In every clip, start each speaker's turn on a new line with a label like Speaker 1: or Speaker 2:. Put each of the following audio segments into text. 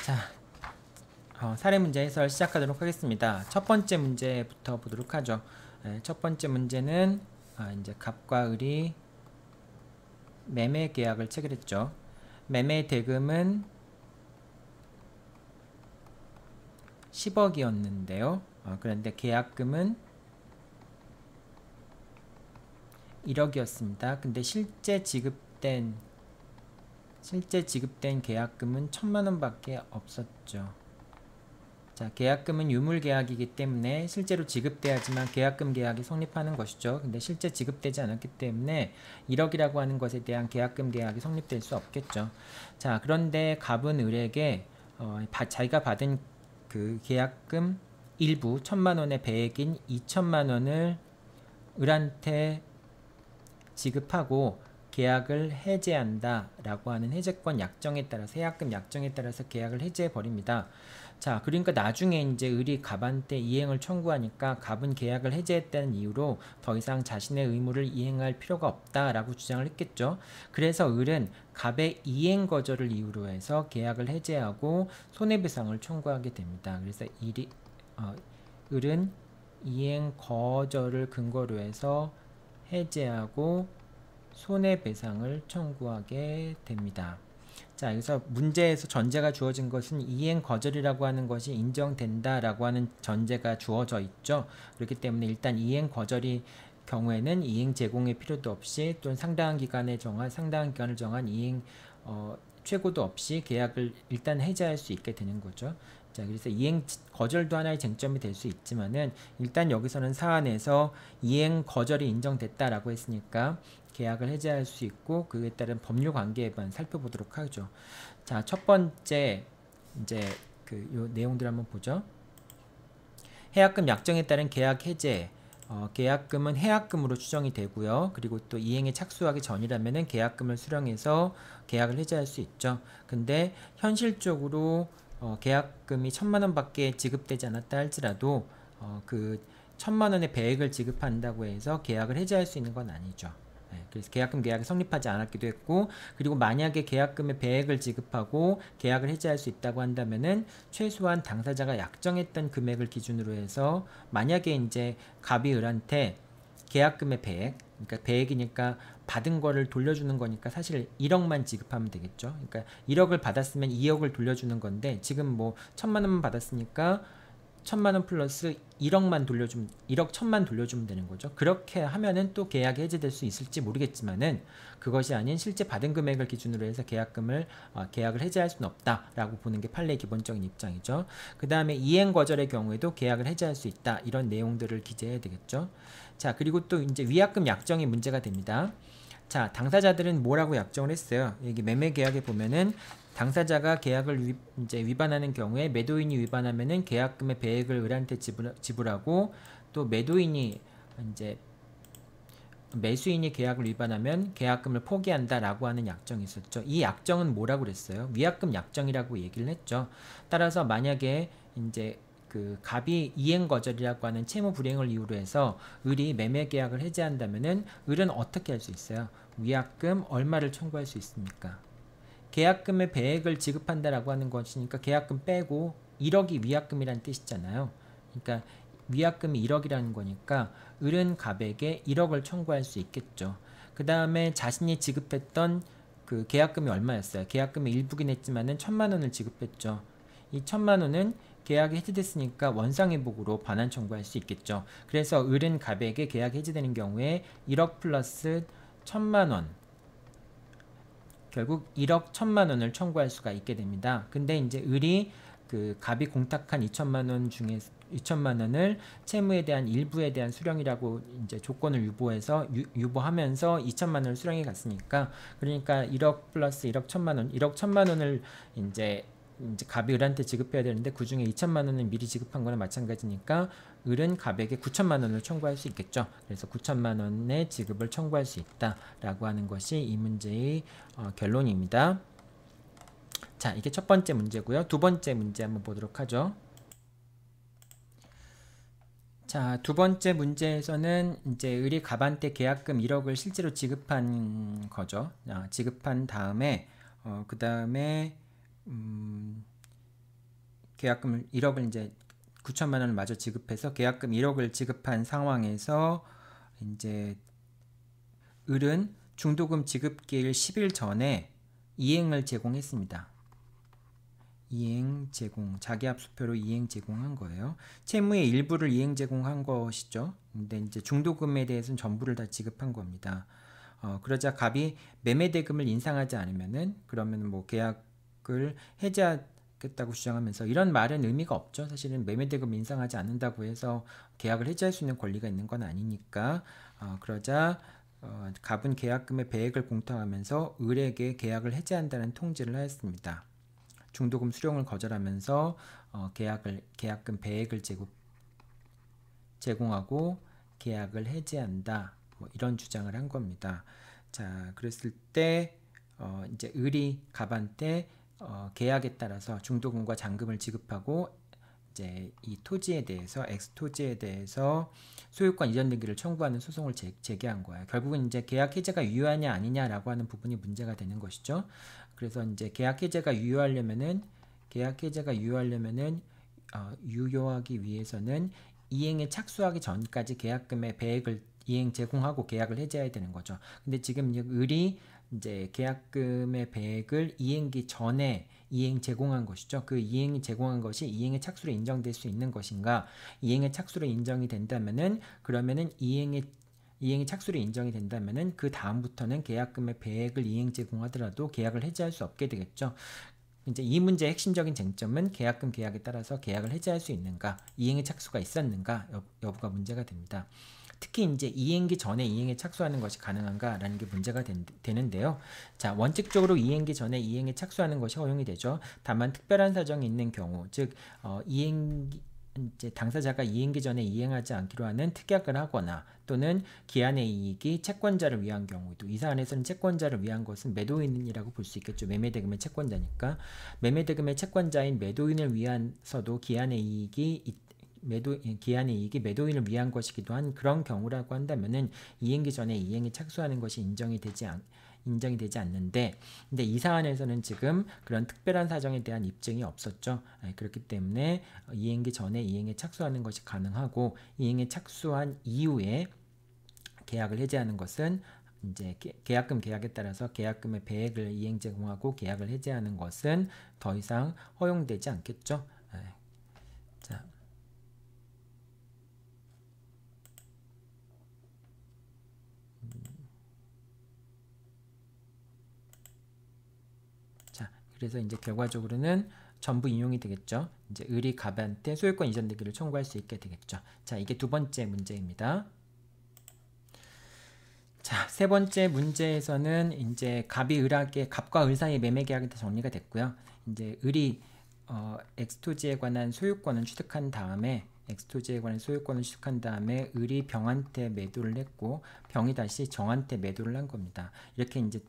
Speaker 1: 자, 사례 문제 해설 시작하도록 하겠습니다. 첫 번째 문제부터 보도록 하죠. 첫 번째 문제는 이제 갑과 을이 매매 계약을 체결했죠. 매매 대금은 10억이었는데요. 그런데 계약금은 1억이었습니다. 근데 실제 지급된 계약금은 1000만원 밖에 없었죠. 자, 계약금은 유물계약이기 때문에 실제로 지급돼야지만 계약금 계약이 성립하는 것이죠. 근데 실제 지급되지 않았기 때문에 1억이라고 하는 것에 대한 계약금 계약이 성립될 수 없겠죠. 자, 그런데 갑은 을에게 자기가 받은 그 계약금 일부 1000만원의 배액인 2000만원을 을한테 지급하고 계약을 해제한다 라고 하는 해제권 약정에 따라서 해약금 약정에 따라서 계약을 해제해 버립니다. 자, 그러니까 나중에 이제 을이 갑한테 이행을 청구하니까 갑은 계약을 해제했다는 이유로 더 이상 자신의 의무를 이행할 필요가 없다라고 주장을 했겠죠. 그래서 을은 갑의 이행 거절을 이유로 해서 계약을 해제하고 손해배상을 청구하게 됩니다. 그래서 을은 이행 거절을 근거로 해서 해제하고 손해배상을 청구하게 됩니다. 자, 여기서 문제에서 전제가 주어진 것은 이행 거절이라고 하는 것이 인정된다라고 하는 전제가 주어져 있죠. 그렇기 때문에 일단 이행 거절이 경우에는 이행 제공의 필요도 없이 또는 상당한 기간을 정한 이행 최고도 없이 계약을 일단 해제할 수 있게 되는 거죠. 자, 그래서 이행 거절도 하나의 쟁점이 될 수 있지만은 일단 여기서는 사안에서 이행 거절이 인정됐다라고 했으니까 계약을 해제할 수 있고 그에 따른 법률 관계만 살펴보도록 하죠. 자, 첫 번째 이제 요 내용들 한번 보죠. 해약금 약정에 따른 계약 해제. 계약금은 해약금으로 추정이 되고요. 그리고 또 이행에 착수하기 전이라면은 계약금을 수령해서 계약을 해제할 수 있죠. 근데 현실적으로 계약금이 1000만원 밖에 지급되지 않았다 할지라도 그 1000만원의 배액을 지급한다고 해서 계약을 해제할 수 있는 건 아니죠. 그래서 계약금 계약이 성립하지 않았기도 했고, 그리고 만약에 계약금의 배액을 지급하고 계약을 해제할 수 있다고 한다면은 최소한 당사자가 약정했던 금액을 기준으로 해서 만약에 이제 갑이 을한테 계약금의 배액, 그러니까 배액이니까 받은 거를 돌려주는 거니까 사실 1억만 지급하면 되겠죠. 그러니까 1억을 받았으면 2억을 돌려주는 건데 지금 뭐 1000만 원만 받았으니까 1000만원 플러스 1억 1000만 돌려주면 되는 거죠. 그렇게 하면은 또 계약이 해제될 수 있을지 모르겠지만은 그것이 아닌 실제 받은 금액을 기준으로 해서 계약을 해제할 수는 없다라고 보는 게 판례의 기본적인 입장이죠. 그 다음에 이행 거절의 경우에도 계약을 해제할 수 있다. 이런 내용들을 기재해야 되겠죠. 자, 그리고 또 이제 위약금 약정이 문제가 됩니다. 자, 당사자들은 뭐라고 약정을 했어요? 여기 매매 계약에 보면은 당사자가 계약을 이제 위반하는 경우에 매도인이 위반하면은 계약금의 배액을 을한테 지불하고 또 매수인이 계약을 위반하면 계약금을 포기한다라고 하는 약정이 있었죠. 이 약정은 뭐라고 그랬어요? 위약금 약정이라고 얘기를 했죠. 따라서 만약에 이제 그 갑이 이행 거절이라고 하는 채무 불이행을 이유로 해서 을이 매매 계약을 해제한다면은 을은 어떻게 할 수 있어요? 위약금 얼마를 청구할 수 있습니까? 계약금의 배액을 지급한다라고 하는 것이니까 계약금 빼고 1억이 위약금이라는 뜻이잖아요. 그러니까 위약금이 1억이라는 거니까 을은 갑에게 1억을 청구할 수 있겠죠. 그 다음에 자신이 지급했던 그 계약금이 얼마였어요? 계약금이 일부긴 했지만은 1000만원을 지급했죠. 이 1000만원은 계약이 해제됐으니까 원상회복으로 반환 청구할 수 있겠죠. 그래서 을은 갑에게 계약이 해제되는 경우에 1억 플러스 1000만원, 결국 1억 1000만원을 청구할 수가 있게 됩니다. 근데 이제 을이 그 갑이 공탁한 2000만원 중에 2000만원을 채무에 대한 일부에 대한 수령이라고 이제 조건을 유보하면서 2000만원을 수령해 갔으니까, 그러니까 1억 플러스 1억 1000만원, 1억 1000만원을 이제 갑이 을한테 지급해야 되는데 그 중에 2000만원을 미리 지급한 거나 마찬가지니까 을은 갑에게 9000만원을 청구할 수 있겠죠. 그래서 9000만원의 지급을 청구할 수 있다라고 하는 것이 이 문제의 결론입니다. 자, 이게 첫 번째 문제고요. 두 번째 문제 한번 보도록 하죠. 자, 두 번째 문제에서는 이제 을이 갑한테 계약금 1억을 실제로 지급한 거죠. 지급한 다음에 그 다음에 계약금을 1억을 이제 9천만 원을 마저 지급해서 계약금 1억을 지급한 상황에서 이제 을은 중도금 지급기일 10일 전에 이행을 제공했습니다. 이행 제공, 자기합수표로 이행 제공한 거예요. 채무의 일부를 이행 제공한 것이죠. 근데 이제 중도금에 대해서는 전부를 다 지급한 겁니다. 그러자 갑이 매매대금을 인상하지 않으면은 그러면 뭐 계약을 해지하겠다고 주장하면서 이런 말은 의미가 없죠. 사실은 매매대금 인상하지 않는다고 해서 계약을 해지할 수 있는 권리가 있는 건 아니니까. 그러자 갑은 계약금의 배액을 공탁하면서 을에게 계약을 해지한다는 통지를 하였습니다. 중도금 수령을 거절하면서 계약금 배액을 제공하고 계약을 해지한다. 뭐 이런 주장을 한 겁니다. 자, 그랬을 때 이제 을이 갑한테 계약에 따라서 중도금과 잔금을 지급하고 이제 이 토지에 대해서 X토지에 대해서 소유권 이전 등기를 청구하는 소송을 제기한 거예요. 결국은 이제 계약 해제가 유효하냐 아니냐라고 하는 부분이 문제가 되는 것이죠. 그래서 이제 계약 해제가 유효하려면은 유효하기 위해서는 이행에 착수하기 전까지 계약금의 배액을 이행 제공하고 계약을 해제해야 되는 거죠. 근데 지금 을이 이제 계약금의 배액을 이행기 전에 이행 제공한 것이죠. 그 이행이 제공한 것이 이행의 착수로 인정될 수 있는 것인가? 이행의 착수로 인정이 된다면은 그러면은 이행의 착수로 인정이 된다면은 그 다음부터는 계약금의 배액을 이행 제공하더라도 계약을 해지할 수 없게 되겠죠. 이제 이 문제의 핵심적인 쟁점은 계약금 계약에 따라서 계약을 해지할 수 있는가, 이행의 착수가 있었는가 여부가 문제가 됩니다. 특히 이제 이행기 전에 이행에 착수하는 것이 가능한가라는 게 문제가 되는데요. 자, 원칙적으로 이행기 전에 이행에 착수하는 것이 허용이 되죠. 다만 특별한 사정이 있는 경우, 즉 이제 당사자가 이행기 전에 이행하지 않기로 하는 특약을 하거나 또는 기한의 이익이 채권자를 위한 경우도, 이 사안에서는 채권자를 위한 것은 매도인이라고 볼 수 있겠죠. 매매대금의 채권자니까. 매매대금의 채권자인 매도인을 위한서도 기한의 이익이 매도인을 위한 것이기도 한 그런 경우라고 한다면은 이행기 전에 이행에 착수하는 것이 인정이 되지 않는데, 근데 이 사안에서는 지금 그런 특별한 사정에 대한 입증이 없었죠. 그렇기 때문에 이행기 전에 이행에 착수하는 것이 가능하고, 이행에 착수한 이후에 계약을 해지하는 것은 이제 계약금 계약에 따라서 계약금의 배액을 이행 제공하고 계약을 해지하는 것은 더 이상 허용되지 않겠죠. 자. 그래서 이제 결과적으로는 전부 인용이 되겠죠. 이제 을이 갑한테 소유권 이전 등기를 청구할 수 있게 되겠죠. 자, 이게 두 번째 문제입니다. 자, 세 번째 문제에서는 이제 갑과 을 사이의 매매 계약이 다 정리가 됐고요. 이제 을이 X토지에 관한 소유권을 취득한 다음에 을이 병한테 매도를 했고 병이 다시 정한테 매도를 한 겁니다. 이렇게 이제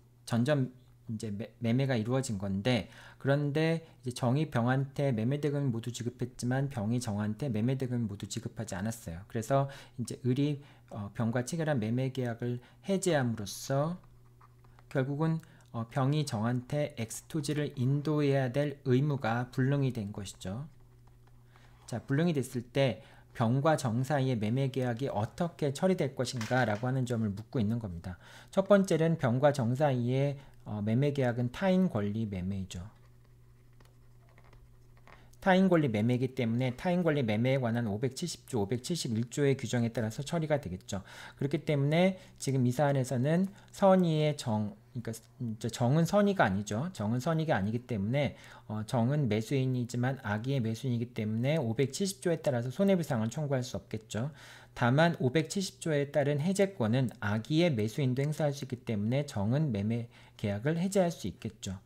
Speaker 1: 이제 매매가 이루어진 건데, 그런데 이제 정이 병한테 매매대금을 모두 지급했지만 병이 정한테 매매대금을 모두 지급하지 않았어요. 그래서 이제 을이 병과 체결한 매매계약을 해지함으로써 결국은 병이 정한테 X토지를 인도해야 될 의무가 불능이 된 것이죠. 자, 불능이 됐을 때 병과 정 사이의 매매계약이 어떻게 처리될 것인가 라고 하는 점을 묻고 있는 겁니다. 첫 번째는 병과 정 사이의 매매계약은 타인 권리 매매이죠. 타인 권리 매매이기 때문에 타인 권리 매매에 관한 570조, 571조의 규정에 따라서 처리가 되겠죠. 그렇기 때문에 지금 이 사안에서는 선의의 그러니까 정은 선의가 아니죠. 정은 선의가 아니기 때문에 정은 매수인이지만 악의의 매수인이기 때문에 570조에 따라서 손해배상을 청구할 수 없겠죠. 다만 570조에 따른 해제권은 악의의 매수인도 행사할 수 있기 때문에 정은 매매 계약을 해제할 수 있겠죠.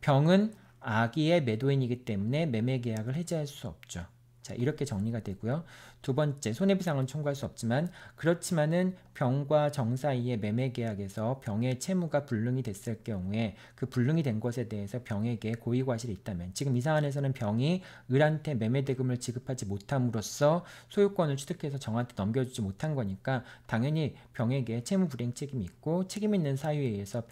Speaker 1: 병은 악의의 매도인이기 때문에 매매 계약을 해지할 수 없죠. 자, 이렇게 정리가 되고요. 두 번째, 손해배상은 청구할 수 없지만, 그렇지만은 병과 정 사이의 매매 계약에서 병의 채무가 불능이 됐을 경우에 그 불능이 된 것에 대해서 병에게 고의과실이 있다면, 지금 이 사안에서는 병이 을한테 매매대금을 지급하지 못함으로써 소유권을 취득해서 정한테 넘겨주지 못한 거니까 당연히 병에게 채무 불이행 책임이 있고 책임 있는 사유에 의해서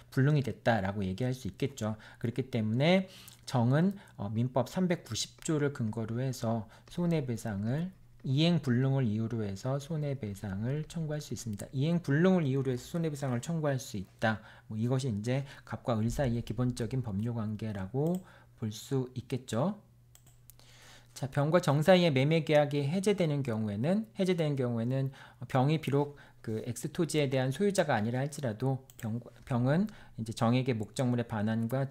Speaker 1: 불능이 됐다라고 얘기할 수 있겠죠. 그렇기 때문에 정은 민법 390조를 근거로 해서 손해배상을 이행불능을 이유로 해서 손해배상을 청구할 수 있습니다. 이행불능을 이유로 해서 손해배상을 청구할 수 있다. 뭐 이것이 이제 갑과 을 사이의 기본적인 법률관계라고 볼 수 있겠죠. 자, 병과 정 사이의 매매 계약이 해제되는 경우에는 병이 비록 그 X 토지에 대한 소유자가 아니라 할지라도 병은 이제 정에게 목적물의 반환과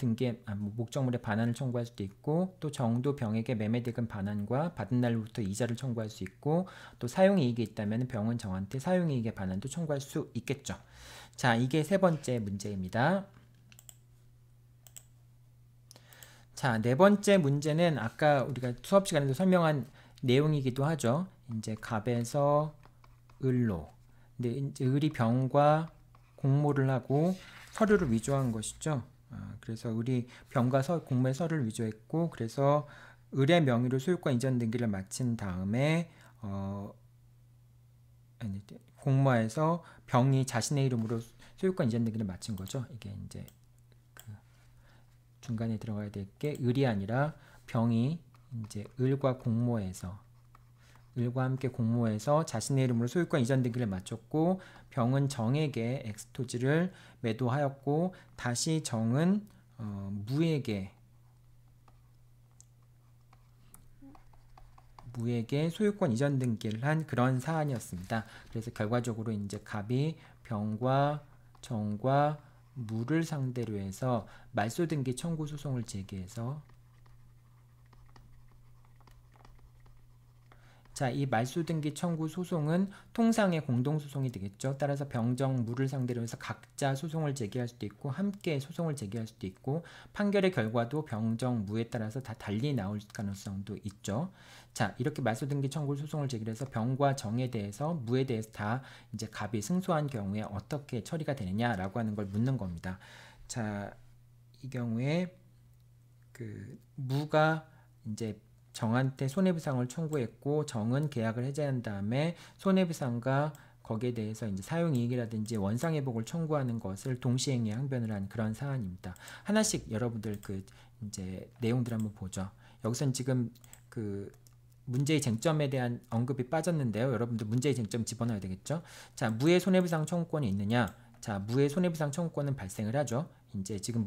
Speaker 1: 목적물의 반환을 청구할 수도 있고, 또 정도 병에게 매매대금 반환과 받은 날로부터 이자를 청구할 수 있고, 또 사용이익이 있다면 병은 정한테 사용이익의 반환도 청구할 수 있겠죠. 자, 이게 세 번째 문제입니다. 자, 네 번째 문제는 아까 우리가 수업 시간에도 설명한 내용이기도 하죠. 이제 갑에서 을로. 근데 이제 을이 병과 공모를 하고 서류를 위조한 것이죠. 그래서 을이 병과 공모의 서류를 위조했고, 그래서 을의 명의로 소유권 이전 등기를 마친 다음에 공모해서 병이 자신의 이름으로 소유권 이전 등기를 마친 거죠. 이게 이제 중간에 들어가야 될 게 을이 아니라 병이 이제 을과 함께 공모해서 자신의 이름으로 소유권 이전 등기를 마쳤고, 병은 정에게 엑스토지를 매도하였고, 다시 정은 무에게 소유권 이전 등기를 한 그런 사안이었습니다. 그래서 결과적으로 이제 갑이 병과 정과 무를 상대로 해서 말소등기 청구 소송을 제기해서, 자, 이 말소등기 청구 소송은 통상의 공동소송이 되겠죠. 따라서 병정 무를 상대로 해서 각자 소송을 제기할 수도 있고 함께 소송을 제기할 수도 있고, 판결의 결과도 병정 무에 따라서 다 달리 나올 가능성도 있죠. 자, 이렇게 말소등기 청구 소송을 제기해서 병과 정에 대해서 무에 대해서 다 이제 갑이 승소한 경우에 어떻게 처리가 되느냐라고 하는 걸 묻는 겁니다. 자, 이 경우에 그 무가 이제 정한테 손해배상을 청구했고, 정은 계약을 해제한 다음에 손해배상과 거기에 대해서 이제 사용이익이라든지 원상회복을 청구하는 것을 동시행위에 항변을 한 그런 사안입니다. 하나씩 여러분들 그 이제 내용들 한번 보죠. 여기선 지금 그 문제의 쟁점에 대한 언급이 빠졌는데요. 여러분들 문제의 쟁점 집어넣어야 되겠죠. 자, 무의 손해배상 청구권이 있느냐? 자, 무의 손해배상 청구권은 발생을 하죠. 이제 지금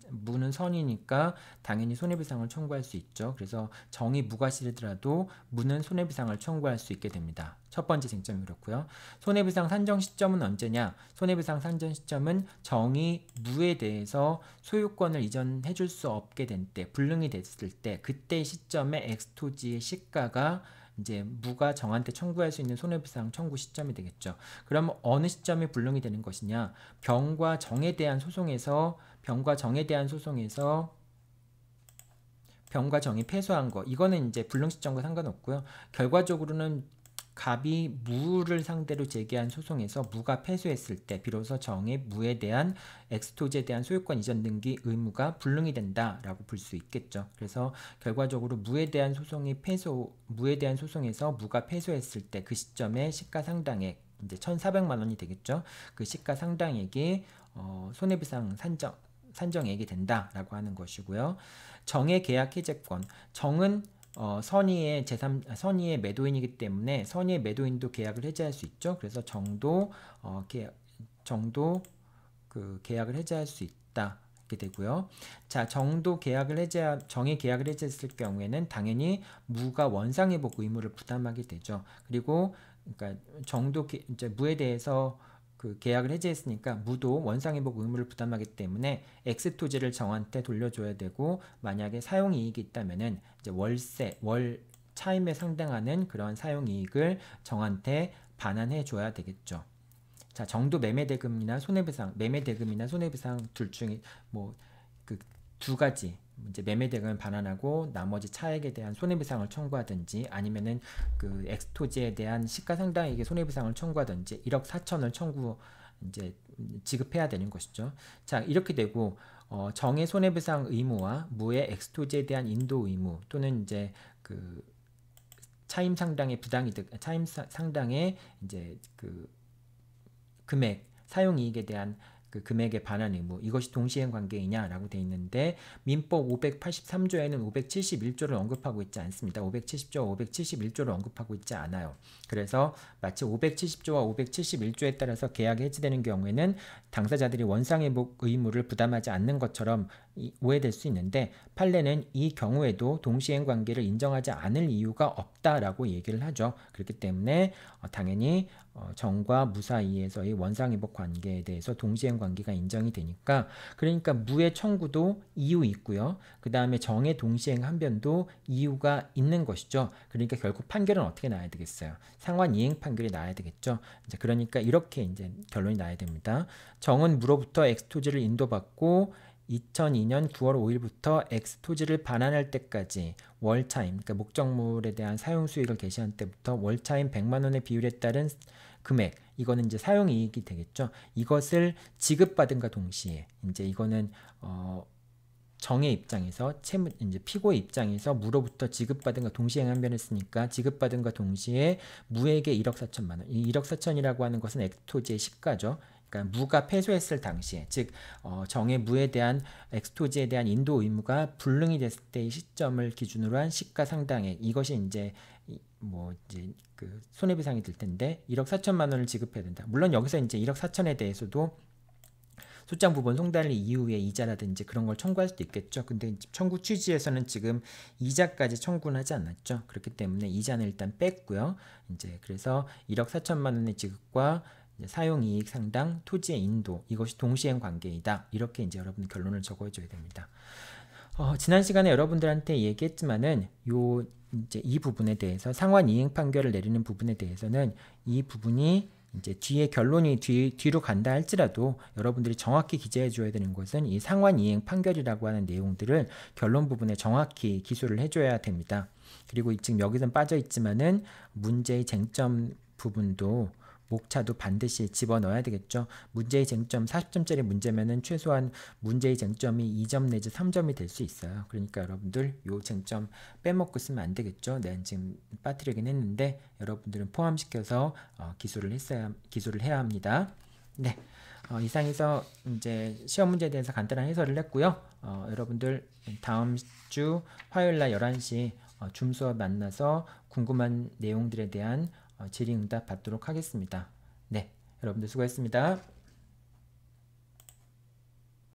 Speaker 1: 무는 선이니까 당연히 손해배상을 청구할 수 있죠. 그래서 정이 무가 싫더라도 무는 손해배상을 청구할 수 있게 됩니다. 첫 번째 쟁점이 그렇고요. 손해배상 산정 시점은 언제냐? 손해배상 산정 시점은 정이 무에 대해서 소유권을 이전해 줄 수 없게 된 때, 불능이 됐을 때, 그때 시점에 엑스토지의 시가가 이제 무가 정한테 청구할 수 있는 손해배상 청구 시점이 되겠죠. 그러면 어느 시점이 불능이 되는 것이냐? 병과 정에 대한 소송에서 병과 정이 패소한 거, 이거는 이제 불능 시점과 상관없고요. 결과적으로는 갑이 무를 상대로 제기한 소송에서 무가 패소했을 때 비로소 정의 무에 대한 엑스토지에 대한 소유권 이전 등기 의무가 불능이 된다라고 볼 수 있겠죠. 그래서 결과적으로 무에 대한 소송에서 무가 패소했을 때 그 시점에 시가상당액 이제 1,400만 원이 되겠죠. 그 시가상당액이 손해배상 산정액이 된다라고 하는 것이고요. 정의 계약 해제권, 정은 선의의 매도인이기 때문에 선의의 매도인도 계약을 해제할 수 있죠. 그래서 정도 계약을 해제할 수 있다. 이렇게 되고요. 자, 정의 계약을 해제했을 경우에는 당연히 무가 원상회복 의무를 부담하게 되죠. 그리고 그러니까 이제 무에 대해서 그 계약을 해제했으니까 무도 원상회복 의무를 부담하기 때문에 엑스토지를 정한테 돌려줘야 되고, 만약에 사용이익이 있다면은 이제 월 차임에 상당하는 그런 사용이익을 정한테 반환해 줘야 되겠죠. 자, 정도 매매대금이나 손해배상 둘 중에 뭐 그 두 가지, 이제 매매대금을 반환하고 나머지 차액에 대한 손해배상을 청구하든지, 아니면은 그 엑스토지에 대한 시가상당액의 손해배상을 청구하든지 1억 4천을 이제 지급해야 되는 것이죠. 자, 이렇게 되고 정의 손해배상 의무와 무의 엑스토지에 대한 인도 의무, 또는 이제 그 차임 상당의 이제 그 금액, 사용이익에 대한 그 금액에 반환 의무 이것이 동시행 관계이냐라고 돼 있는데 민법 583조에는 571조를 언급하고 있지 않습니다. 570조와 571조를 언급하고 있지 않아요. 그래서 마치 570조와 571조에 따라서 계약이 해지되는 경우에는 당사자들이 원상회복 의무를 부담하지 않는 것처럼 오해될 수 있는데 판례는 이 경우에도 동시행 관계를 인정하지 않을 이유가 없다라고 얘기를 하죠. 그렇기 때문에 당연히 정과 무 사이에서의 원상회복 관계에 대해서 동시행 관계가 인정이 되니까 그러니까 무의 청구도 이유 있고요. 그 다음에 정의 동시행 한변도 이유가 있는 것이죠. 그러니까 결국 판결은 어떻게 나야 되겠어요? 상환 이행 판결이 나야 되겠죠. 이제 그러니까 이렇게 이제 결론이 나야 됩니다. 정은 무로부터 X 토지를 인도받고 2002년 9월 5일부터 X 토지를 반환할 때까지 월차임, 그러니까 목적물에 대한 사용 수익을 개시한 때부터 월차임 100만 원의 비율에 따른 금액, 이거는 이제 사용 이익이 되겠죠. 이것을 지급받은과 동시에 이제 이거는 정의 입장에서 이제 피고의 입장에서 무로부터 지급받은과 동시에 항변했으니까 지급받은과 동시에 무에게 1억 4천만 원. 이 1억 4천이라고 하는 것은 엑스토지의 시가죠. 그러니까 무가 패소했을 당시에 즉 정의 무에 대한 엑스토지에 대한 인도 의무가 불능이 됐을 때의 시점을 기준으로 한 시가 상당액 이것이 이제 이제 그 손해배상이 될 텐데 1억 4천만 원을 지급해야 된다. 물론 여기서 이제 1억 4천에 대해서도 소장 부분 송달리 이후에 이자라든지 그런 걸 청구할 수도 있겠죠. 근데 청구 취지에서는 지금 이자까지 청구는 하지 않았죠. 그렇기 때문에 이자는 일단 뺐고요. 이제 그래서 1억 4천만 원의 지급과 사용이익 상당, 토지의 인도 이것이 동시행 관계이다. 이렇게 이제 여러분 결론을 적어줘야 됩니다. 지난 시간에 여러분들한테 얘기했지만은 이제 이 부분에 대해서 상환 이행 판결을 내리는 부분에 대해서는 이 부분이 이제 뒤에 결론이 뒤로 간다 할지라도 여러분들이 정확히 기재해 줘야 되는 것은 이 상환 이행 판결이라고 하는 내용들을 결론 부분에 정확히 기술을 해줘야 됩니다. 그리고 지금 여기선 빠져 있지만은 문제의 쟁점 부분도 목차도 반드시 집어넣어야 되겠죠. 문제의 쟁점 40점짜리 문제면은 최소한 문제의 쟁점이 2점 내지 3점이 될 수 있어요. 그러니까 여러분들 요 쟁점 빼먹고 쓰면 안 되겠죠. 내가 지금 빠뜨리긴 했는데 여러분들은 포함시켜서 기술을 해야 합니다. 네. 이상해서 이제 시험 문제에 대해서 간단한 해설을 했고요. 여러분들 다음 주 화요일 날 11시 줌 수업 만나서 궁금한 내용들에 대한 질의응답 받도록 하겠습니다. 네, 여러분들 수고했습니다.